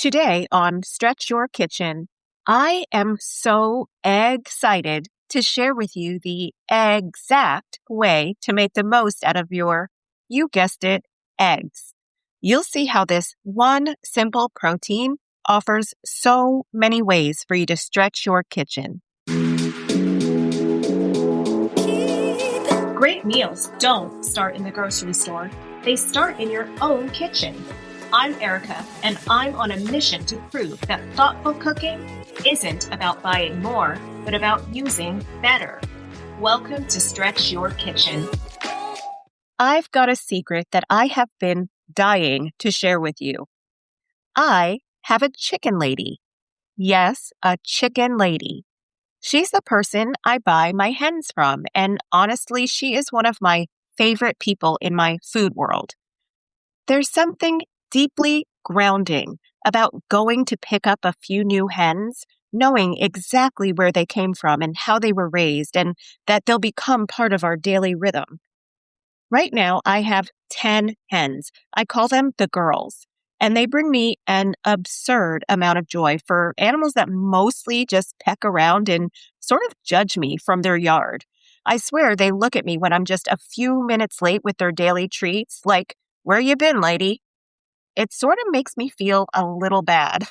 Today on Stretch Your Kitchen, I am so excited to share with you the exact way to make the most out of your, you guessed it, eggs. You'll see how this one simple protein offers so many ways for you to stretch your kitchen. Great meals don't start in the grocery store. They start in your own kitchen. I'm Erica, and I'm on a mission to prove that thoughtful cooking isn't about buying more, but about using better. Welcome to Stretch Your Kitchen. I've got a secret that I have been dying to share with you. I have a chicken lady. Yes, a chicken lady. She's the person I buy my hens from, and honestly, she is one of my favorite people in my food world. There's something deeply grounding about going to pick up a few new hens, knowing exactly where they came from and how they were raised, and that they'll become part of our daily rhythm. Right now, I have 10 hens. I call them the girls, and they bring me an absurd amount of joy for animals that mostly just peck around and sort of judge me from their yard. I swear they look at me when I'm just a few minutes late with their daily treats, like, "Where you been, lady?" It sort of makes me feel a little bad.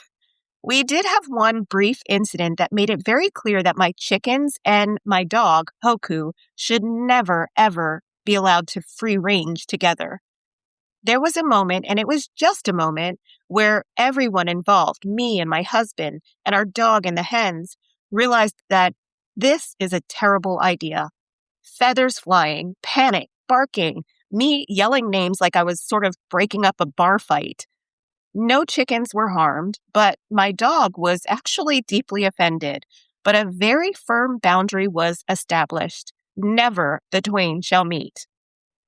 We did have one brief incident that made it very clear that my chickens and my dog, Hoku, should never, ever be allowed to free range together. There was a moment, and it was just a moment, where everyone involved, me and my husband and our dog and the hens, realized that this is a terrible idea. Feathers flying, panic, barking, me yelling names like I was sort of breaking up a bar fight. No chickens were harmed, but my dog was actually deeply offended. But a very firm boundary was established. Never the twain shall meet.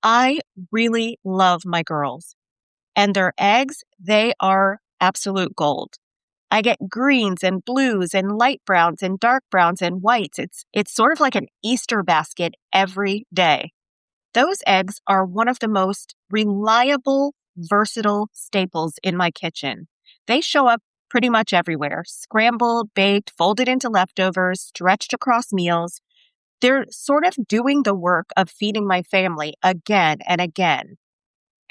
I really love my girls, and their eggs, they are absolute gold. I get greens and blues and light browns and dark browns and whites. It's sort of like an Easter basket every day. Those eggs are one of the most reliable, versatile staples in my kitchen. They show up pretty much everywhere, scrambled, baked, folded into leftovers, stretched across meals. They're sort of doing the work of feeding my family again and again.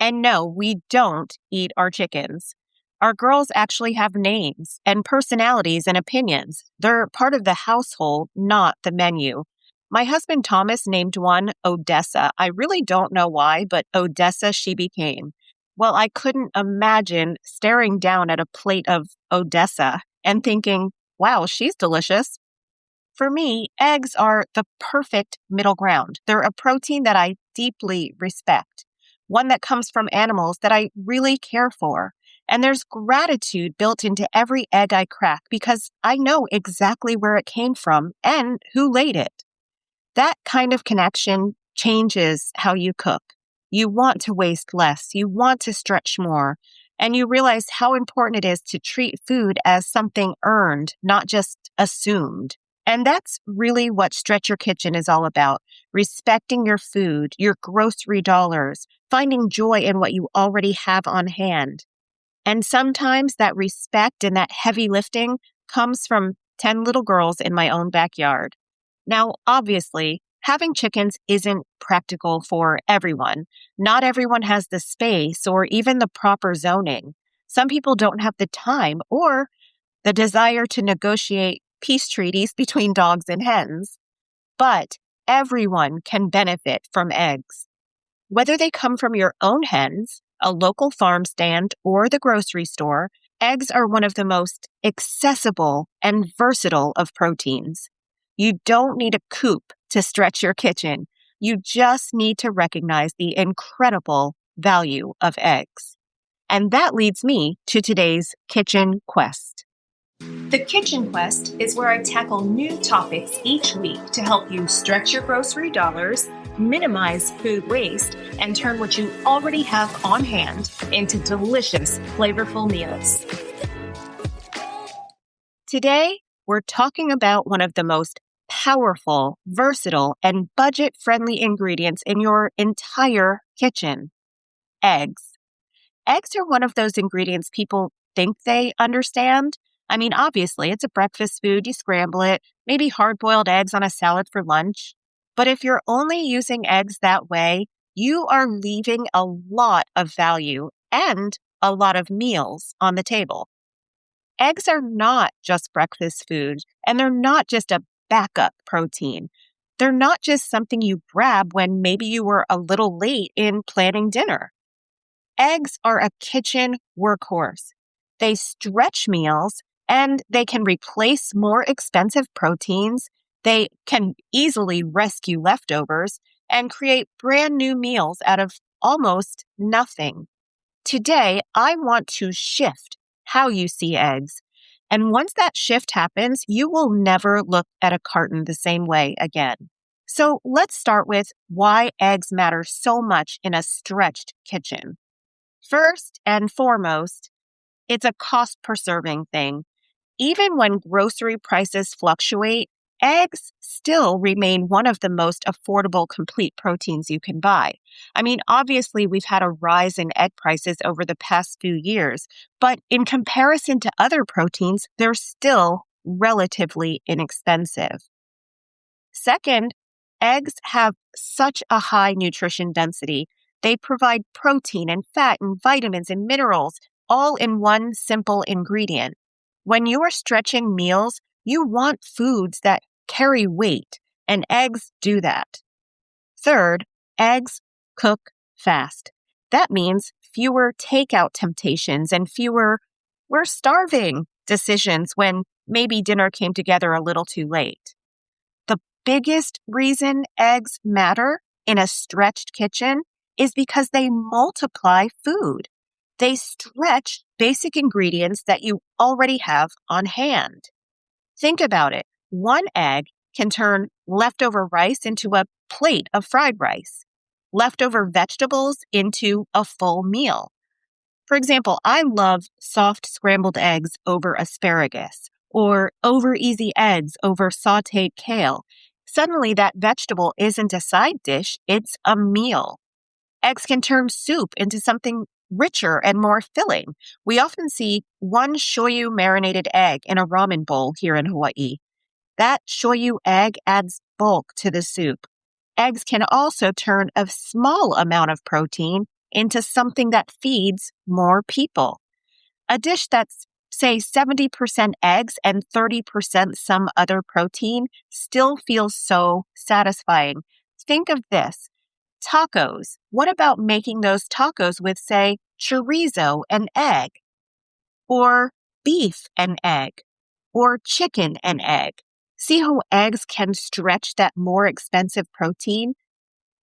And no, we don't eat our chickens. Our girls actually have names and personalities and opinions. They're part of the household, not the menu. My husband Thomas named one Odessa. I really don't know why, but Odessa she became. Well, I couldn't imagine staring down at a plate of Odessa and thinking, wow, she's delicious. For me, eggs are the perfect middle ground. They're a protein that I deeply respect, one that comes from animals that I really care for. And there's gratitude built into every egg I crack because I know exactly where it came from and who laid it. That kind of connection changes how you cook. You want to waste less, you want to stretch more, and you realize how important it is to treat food as something earned, not just assumed. And that's really what Stretch Your Kitchen is all about, respecting your food, your grocery dollars, finding joy in what you already have on hand. And sometimes that respect and that heavy lifting comes from 10 little girls in my own backyard. Now, obviously, having chickens isn't practical for everyone. Not everyone has the space or even the proper zoning. Some people don't have the time or the desire to negotiate peace treaties between dogs and hens. But everyone can benefit from eggs. Whether they come from your own hens, a local farm stand, or the grocery store, eggs are one of the most accessible and versatile of proteins. You don't need a coop to stretch your kitchen. You just need to recognize the incredible value of eggs. And that leads me to today's Kitchen Quest. The Kitchen Quest is where I tackle new topics each week to help you stretch your grocery dollars, minimize food waste, and turn what you already have on hand into delicious, flavorful meals. Today, we're talking about one of the most powerful, versatile, and budget-friendly ingredients in your entire kitchen: eggs. Eggs are one of those ingredients people think they understand. I mean, obviously, it's a breakfast food. You scramble it, maybe hard-boiled eggs on a salad for lunch. But if you're only using eggs that way, you are leaving a lot of value and a lot of meals on the table. Eggs are not just breakfast food, and they're not just a backup protein. They're not just something you grab when maybe you were a little late in planning dinner. Eggs are a kitchen workhorse. They stretch meals and they can replace more expensive proteins. They can easily rescue leftovers and create brand new meals out of almost nothing. Today, I want to shift how you see eggs. And once that shift happens, you will never look at a carton the same way again. So let's start with why eggs matter so much in a stretched kitchen. First and foremost, it's a cost per serving thing. Even when grocery prices fluctuate, eggs still remain one of the most affordable complete proteins you can buy. I mean, obviously, we've had a rise in egg prices over the past few years, but in comparison to other proteins, they're still relatively inexpensive. Second, eggs have such a high nutrition density. They provide protein and fat and vitamins and minerals all in one simple ingredient. When you are stretching meals, you want foods that carry weight, and eggs do that. Third, eggs cook fast. That means fewer takeout temptations and fewer "we're starving" decisions when maybe dinner came together a little too late. The biggest reason eggs matter in a stretched kitchen is because they multiply food. They stretch basic ingredients that you already have on hand. Think about it. One egg can turn leftover rice into a plate of fried rice, leftover vegetables into a full meal. For example, I love soft scrambled eggs over asparagus or over easy eggs over sauteed kale. Suddenly, that vegetable isn't a side dish, it's a meal. Eggs can turn soup into something richer and more filling. We often see one shoyu marinated egg in a ramen bowl here in Hawaii. That shoyu egg adds bulk to the soup. Eggs can also turn a small amount of protein into something that feeds more people. A dish that's, say, 70% eggs and 30% some other protein still feels so satisfying. Think of this. Tacos. What about making those tacos with, say, chorizo and egg? Or beef and egg? Or chicken and egg? See how eggs can stretch that more expensive protein?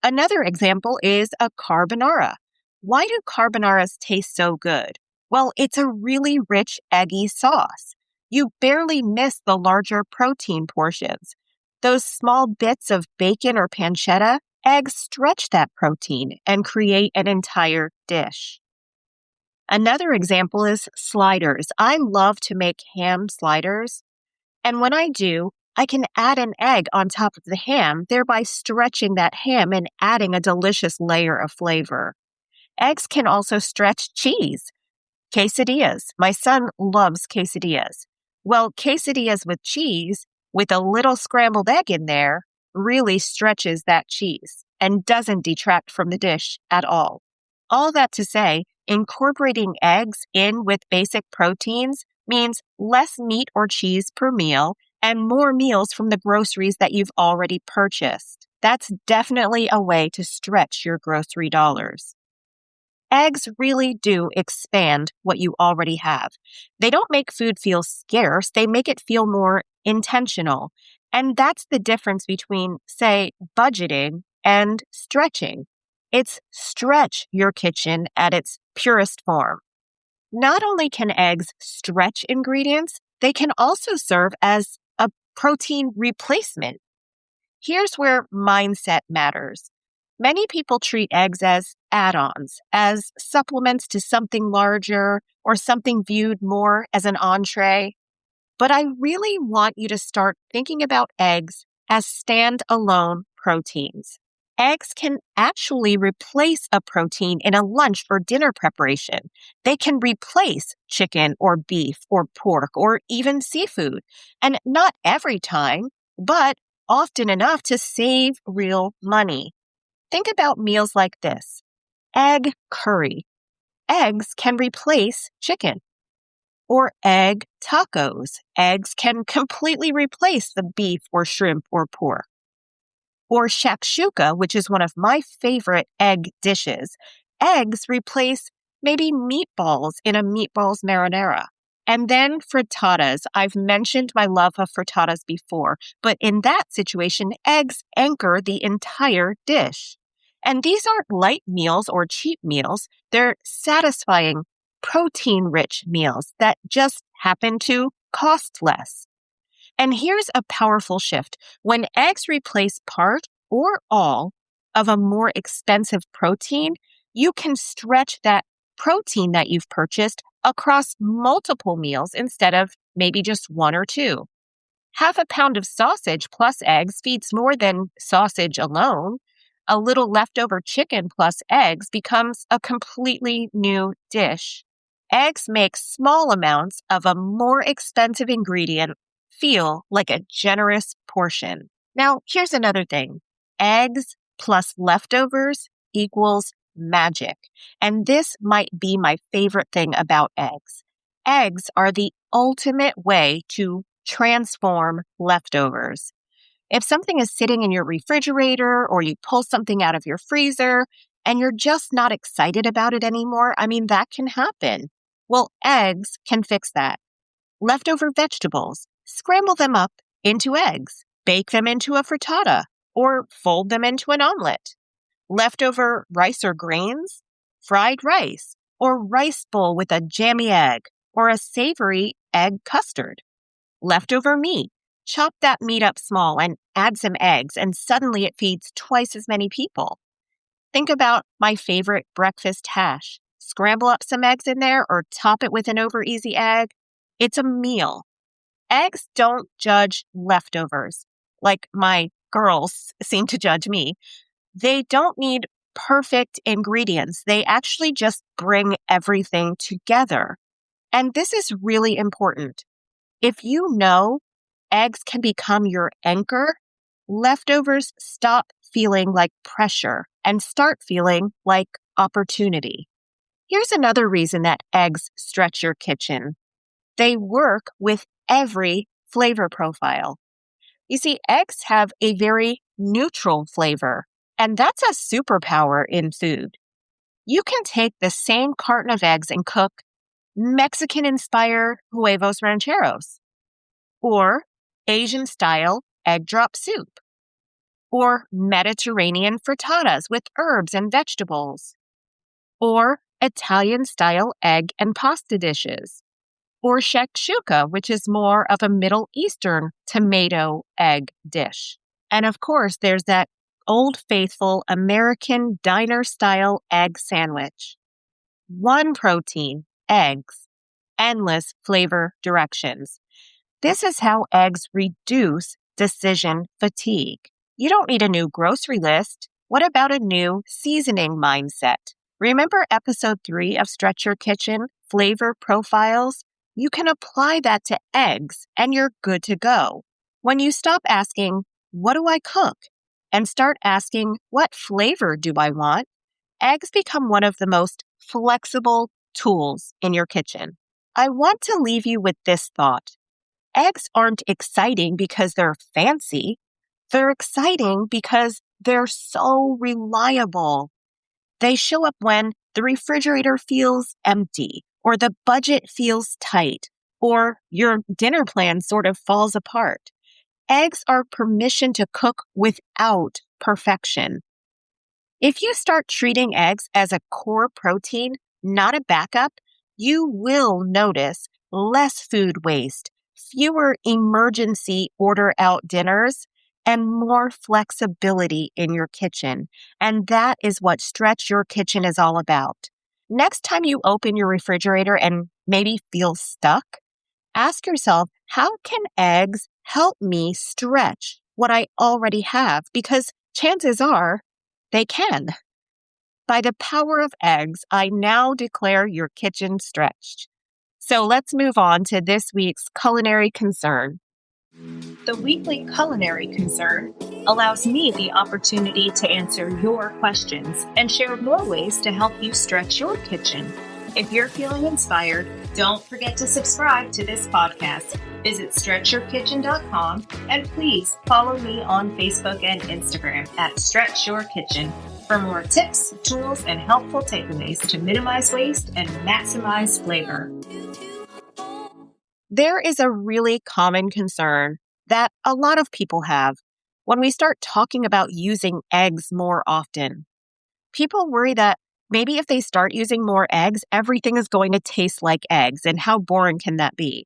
Another example is a carbonara. Why do carbonaras taste so good? Well, it's a really rich, eggy sauce. You barely miss the larger protein portions. Those small bits of bacon or pancetta, eggs stretch that protein and create an entire dish. Another example is sliders. I love to make ham sliders. And when I do, I can add an egg on top of the ham, thereby stretching that ham and adding a delicious layer of flavor. Eggs can also stretch cheese. Quesadillas. My son loves quesadillas. Well, quesadillas with cheese, with a little scrambled egg in there, really stretches that cheese and doesn't detract from the dish at all. All that to say, incorporating eggs in with basic proteins means less meat or cheese per meal and more meals from the groceries that you've already purchased. That's definitely a way to stretch your grocery dollars. Eggs really do expand what you already have. They don't make food feel scarce, they make it feel more intentional. And that's the difference between, say, budgeting and stretching. It's stretch your kitchen at its purest form. Not only can eggs stretch ingredients, they can also serve as a protein replacement. Here's where mindset matters. Many people treat eggs as add-ons, as supplements to something larger or something viewed more as an entree. But I really want you to start thinking about eggs as standalone proteins. Eggs can actually replace a protein in a lunch or dinner preparation. They can replace chicken or beef or pork or even seafood. And not every time, but often enough to save real money. Think about meals like this: egg curry. Eggs can replace chicken. Or egg tacos. Eggs can completely replace the beef or shrimp or pork. Or shakshuka, which is one of my favorite egg dishes. Eggs replace maybe meatballs in a meatballs marinara. And then frittatas. I've mentioned my love of frittatas before, but in that situation, eggs anchor the entire dish. And these aren't light meals or cheap meals. They're satisfying, protein-rich meals that just happen to cost less. And here's a powerful shift. When eggs replace part or all of a more expensive protein, you can stretch that protein that you've purchased across multiple meals instead of maybe just one or two. Half a pound of sausage plus eggs feeds more than sausage alone. A little leftover chicken plus eggs becomes a completely new dish. Eggs make small amounts of a more expensive ingredient feel like a generous portion. Now, here's another thing. Eggs plus leftovers equals magic. And this might be my favorite thing about eggs. Eggs are the ultimate way to transform leftovers. If something is sitting in your refrigerator or you pull something out of your freezer and you're just not excited about it anymore, that can happen. Well, eggs can fix that. Leftover vegetables, scramble them up into eggs, bake them into a frittata, or fold them into an omelet. Leftover rice or grains, fried rice, or rice bowl with a jammy egg, or a savory egg custard. Leftover meat, chop that meat up small and add some eggs, and suddenly it feeds twice as many people. Think about my favorite breakfast hash. Scramble up some eggs in there or top it with an over-easy egg. It's a meal. Eggs don't judge leftovers like my girls seem to judge me. They don't need perfect ingredients. They actually just bring everything together. And this is really important. If you know eggs can become your anchor, leftovers stop feeling like pressure and start feeling like opportunity. Here's another reason that eggs stretch your kitchen. They work with every flavor profile. You see, eggs have a very neutral flavor, and that's a superpower in food. You can take the same carton of eggs and cook Mexican-inspired huevos rancheros, or Asian-style egg drop soup, or Mediterranean frittatas with herbs and vegetables, or Italian-style egg and pasta dishes, or shakshuka, which is more of a Middle Eastern tomato egg dish. And of course, there's that old faithful American diner-style egg sandwich. One protein, eggs, endless flavor directions. This is how eggs reduce decision fatigue. You don't need a new grocery list. What about a new seasoning mindset? Remember episode 3 of Stretch Your Kitchen, Flavor Profiles? You can apply that to eggs and you're good to go. When you stop asking, what do I cook? And start asking, what flavor do I want? Eggs become one of the most flexible tools in your kitchen. I want to leave you with this thought. Eggs aren't exciting because they're fancy. They're exciting because they're so reliable. They show up when the refrigerator feels empty, or the budget feels tight, or your dinner plan sort of falls apart. Eggs are permission to cook without perfection. If you start treating eggs as a core protein, not a backup, you will notice less food waste, fewer emergency order out dinners, and more flexibility in your kitchen. And that is what Stretch Your Kitchen is all about. Next time you open your refrigerator and maybe feel stuck, ask yourself, how can eggs help me stretch what I already have? Because chances are they can. By the power of eggs, I now declare your kitchen stretched. So let's move on to this week's culinary concern. The weekly culinary concern allows me the opportunity to answer your questions and share more ways to help you stretch your kitchen. If you're feeling inspired, don't forget to subscribe to this podcast. Visit stretchyourkitchen.com and please follow me on Facebook and Instagram at Stretch Your Kitchen for more tips, tools, and helpful takeaways to minimize waste and maximize flavor. There is a really common concern that a lot of people have when we start talking about using eggs more often. People worry that maybe if they start using more eggs, everything is going to taste like eggs, and how boring can that be?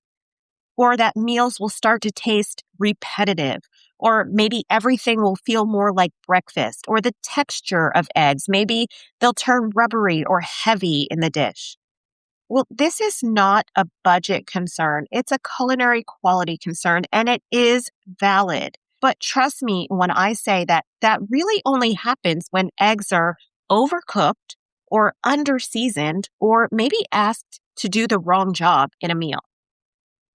Or that meals will start to taste repetitive, or maybe everything will feel more like breakfast, or the texture of eggs, maybe they'll turn rubbery or heavy in the dish. Well, this is not a budget concern. It's a culinary quality concern, and it is valid. But trust me when I say that that really only happens when eggs are overcooked or under-seasoned or maybe asked to do the wrong job in a meal.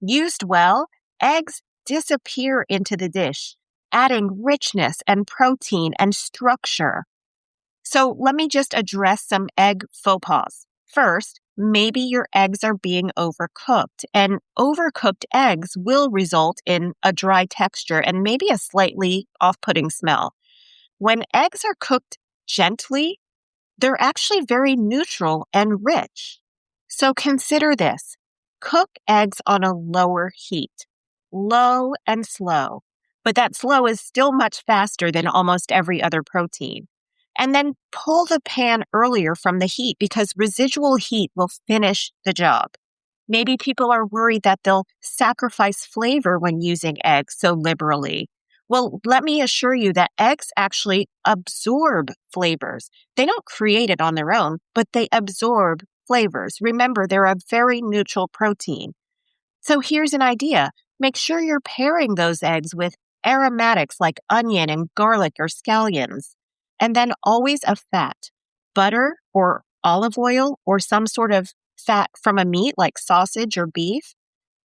Used well, eggs disappear into the dish, adding richness and protein and structure. So let me just address some egg faux pas. First, maybe your eggs are being overcooked, and overcooked eggs will result in a dry texture and maybe a slightly off-putting smell. When eggs are cooked gently, they're actually very neutral and rich. So consider this. Cook eggs on a lower heat, low and slow, but that slow is still much faster than almost every other protein. And then pull the pan earlier from the heat because residual heat will finish the job. Maybe people are worried that they'll sacrifice flavor when using eggs so liberally. Well, let me assure you that eggs actually absorb flavors. They don't create it on their own, but they absorb flavors. Remember, they're a very neutral protein. So here's an idea. Make sure you're pairing those eggs with aromatics like onion and garlic or scallions. And then always a fat, butter or olive oil or some sort of fat from a meat like sausage or beef.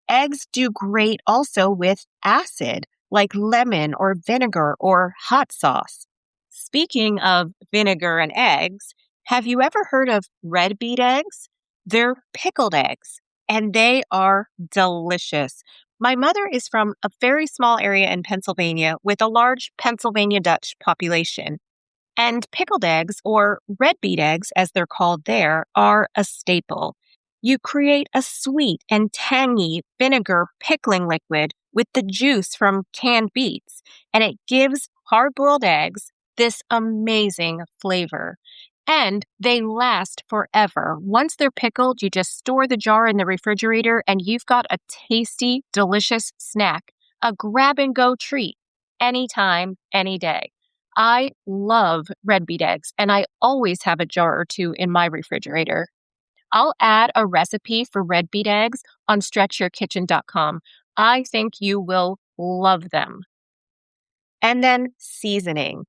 Eggs do great also with acid like lemon or vinegar or hot sauce. Speaking of vinegar and eggs, have you ever heard of red beet eggs? They're pickled eggs, and they are delicious. My mother is from a very small area in Pennsylvania with a large Pennsylvania Dutch population. And pickled eggs, or red beet eggs as they're called there, are a staple. You create a sweet and tangy vinegar pickling liquid with the juice from canned beets, and it gives hard-boiled eggs this amazing flavor. And they last forever. Once they're pickled, you just store the jar in the refrigerator, and you've got a tasty, delicious snack, a grab-and-go treat, anytime, any day. I love red beet eggs, and I always have a jar or two in my refrigerator. I'll add a recipe for red beet eggs on stretchyourkitchen.com. I think you will love them. And then seasoning.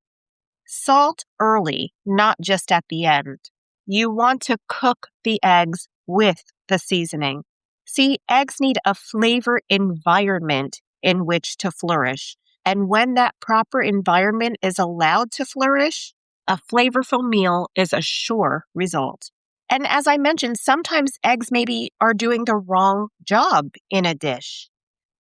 Salt early, not just at the end. You want to cook the eggs with the seasoning. See, eggs need a flavor environment in which to flourish. And when that proper environment is allowed to flourish, a flavorful meal is a sure result. And as I mentioned, sometimes eggs maybe are doing the wrong job in a dish.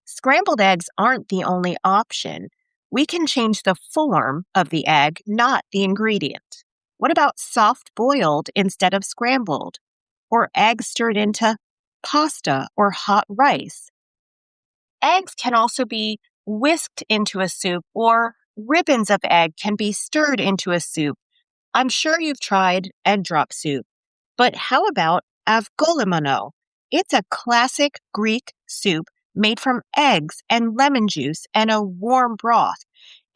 Scrambled eggs aren't the only option. We can change the form of the egg, not the ingredient. What about soft boiled instead of scrambled? Or eggs stirred into pasta or hot rice? Eggs can also be whisked into a soup, or ribbons of egg can be stirred into a soup. I'm sure you've tried egg drop soup. But how about avgolemono? It's a classic Greek soup made from eggs and lemon juice and a warm broth.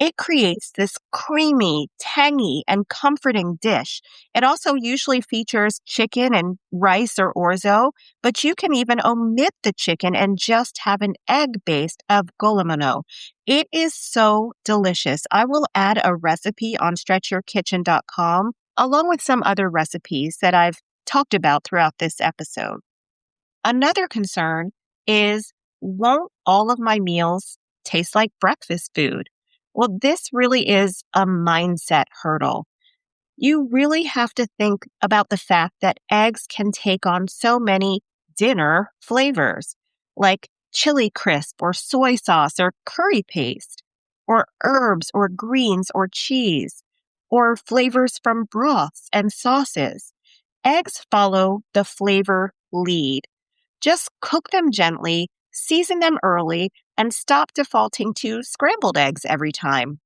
It creates this creamy, tangy, and comforting dish. It also usually features chicken and rice or orzo, but you can even omit the chicken and just have an egg based of golemano. It is so delicious. I will add a recipe on stretchyourkitchen.com along with some other recipes that I've talked about throughout this episode. Another concern is, won't all of my meals taste like breakfast food? Well, this really is a mindset hurdle. You really have to think about the fact that eggs can take on so many dinner flavors, like chili crisp or soy sauce or curry paste, or herbs or greens or cheese, or flavors from broths and sauces. Eggs follow the flavor lead. Just cook them gently, season them early, and stop defaulting to scrambled eggs every time.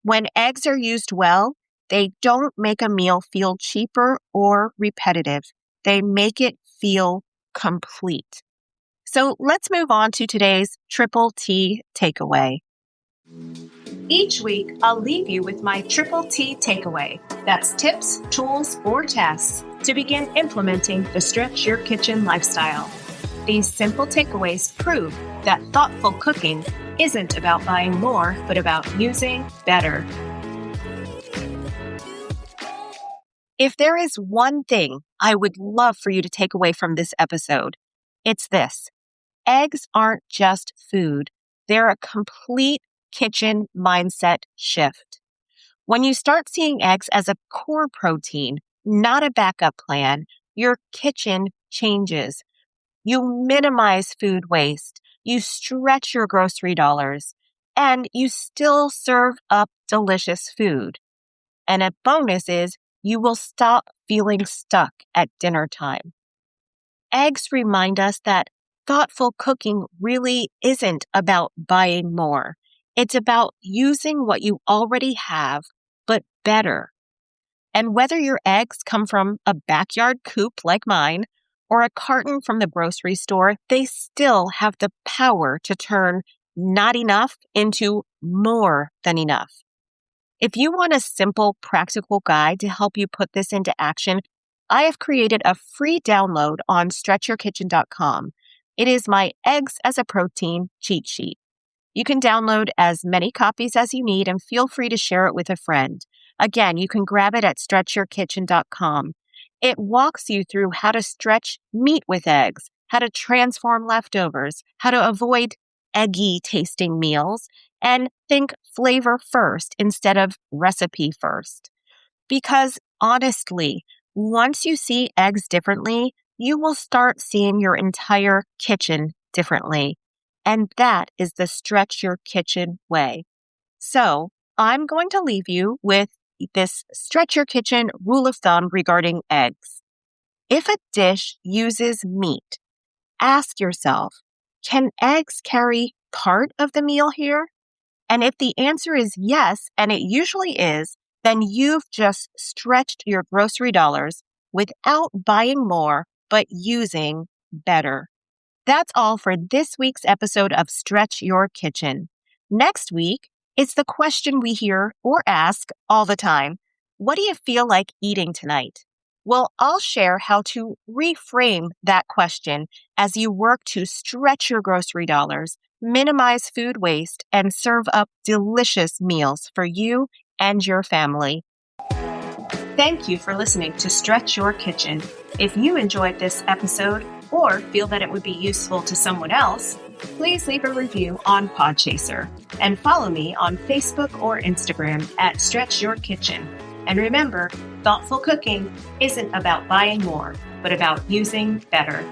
When eggs are used well, they don't make a meal feel cheaper or repetitive. They make it feel complete. So let's move on to today's Triple T takeaway. Each week, I'll leave you with my Triple T takeaway. That's tips, tools, or tasks to begin implementing the Stretch Your Kitchen lifestyle. These simple takeaways prove that thoughtful cooking isn't about buying more, but about using better. If there is one thing I would love for you to take away from this episode, it's this. Eggs aren't just food. They're a complete kitchen mindset shift. When you start seeing eggs as a core protein, not a backup plan, your kitchen changes. You minimize food waste, you stretch your grocery dollars, and you still serve up delicious food. And a bonus is you will stop feeling stuck at dinner time. Eggs remind us that thoughtful cooking really isn't about buying more. It's about using what you already have, but better. And whether your eggs come from a backyard coop like mine, or a carton from the grocery store, they still have the power to turn not enough into more than enough. If you want a simple, practical guide to help you put this into action, I have created a free download on stretchyourkitchen.com. It is my Eggs as a Protein cheat sheet. You can download as many copies as you need and feel free to share it with a friend. Again, you can grab it at stretchyourkitchen.com. It walks you through how to stretch meat with eggs, how to transform leftovers, how to avoid eggy tasting meals, and think flavor first instead of recipe first. Because honestly, once you see eggs differently, you will start seeing your entire kitchen differently. And that is the Stretch Your Kitchen way. So I'm going to leave you with this Stretch Your Kitchen rule of thumb regarding eggs. If a dish uses meat, ask yourself, can eggs carry part of the meal here? And if the answer is yes, and it usually is, then you've just stretched your grocery dollars without buying more, but using better. That's all for this week's episode of Stretch Your Kitchen. Next week, it's the question we hear or ask all the time. What do you feel like eating tonight? Well, I'll share how to reframe that question as you work to stretch your grocery dollars, minimize food waste, and serve up delicious meals for you and your family. Thank you for listening to Stretch Your Kitchen. If you enjoyed this episode or feel that it would be useful to someone else, please leave a review on Podchaser and follow me on Facebook or Instagram at Stretch Your Kitchen. And remember, thoughtful cooking isn't about buying more, but about using better.